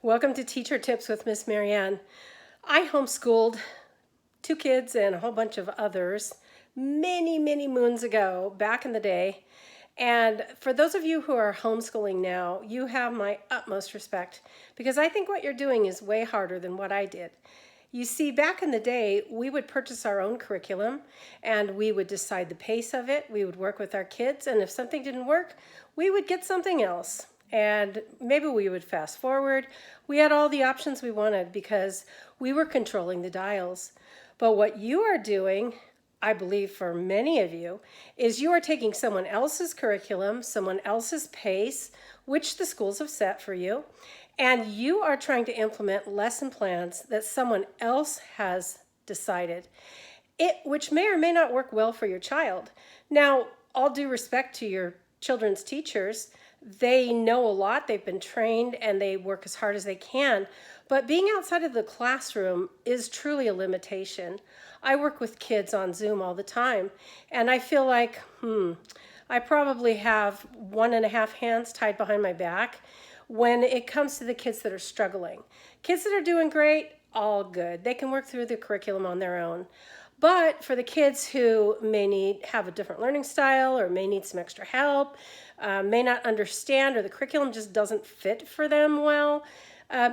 Welcome to Teacher Tips with Miss Marianne. I homeschooled 2 kids and a whole bunch of others many moons ago, back in the day. And for those of you who are homeschooling now, you have my utmost respect because I think what you're doing is way harder than what I did. You see, back in the day, we would purchase our own curriculum and we would decide the pace of it. We would work with our kids, and if something didn't work, we would get something else. And maybe we would fast forward. We had all the options we wanted because we were controlling the dials. But what you are doing, I believe for many of you, is you are taking someone else's curriculum, someone else's pace, which the schools have set for you, and you are trying to implement lesson plans that someone else has decided, which may or may not work well for your child. Now, all due respect to your children's teachers, they know a lot, they've been trained, and they work as hard as they can. But being outside of the classroom is truly a limitation. I work with kids on Zoom all the time, and I feel like, I probably have 1.5 hands tied behind my back when it comes to the kids that are struggling. Kids that are doing great, all good. They can work through the curriculum on their own. But for the kids who may have a different learning style or may need some extra help, may not understand, or the curriculum just doesn't fit for them well,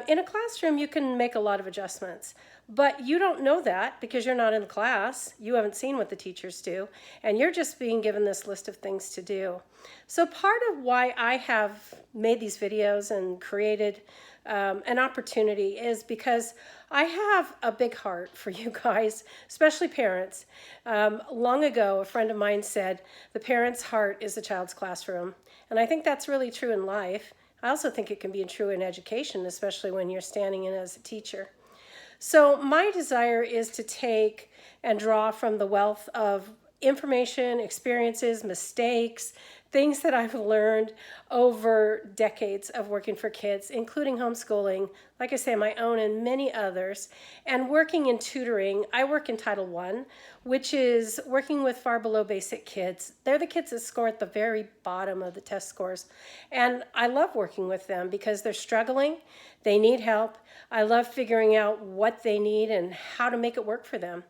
in a classroom you can make a lot of adjustments. But you don't know that because you're not in the class. You haven't seen what the teachers do, and you're just being given this list of things to do. So part of why I have made these videos and created an opportunity is because I have a big heart for you guys, especially parents. Long ago, a friend of mine said, the parent's heart is the child's classroom. And I think that's really true in life. I also think it can be true in education, especially when you're standing in as a teacher. So my desire is to take and draw from the wealth of information, experiences, mistakes, things that I've learned over decades of working for kids, including homeschooling, like I say, my own and many others, and working in tutoring. I work in Title I, which is working with far below basic kids. They're the kids that score at the very bottom of the test scores. And I love working with them because they're struggling, they need help. I love figuring out what they need and how to make it work for them.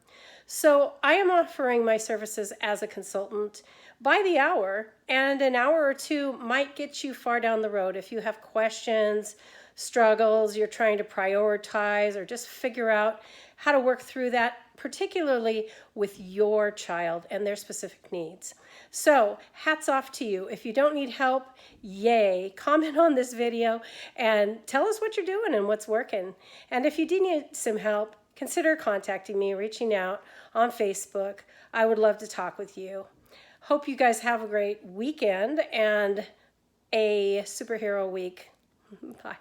So I am offering my services as a consultant by the hour, and an hour or two might get you far down the road if you have questions, struggles, you're trying to prioritize, or just figure out how to work through that, particularly with your child and their specific needs. So hats off to you. If you don't need help, yay, comment on this video and tell us what you're doing and what's working. And if you do need some help, consider contacting me, reaching out on Facebook. I would love to talk with you. Hope you guys have a great weekend and a superhero week. Bye.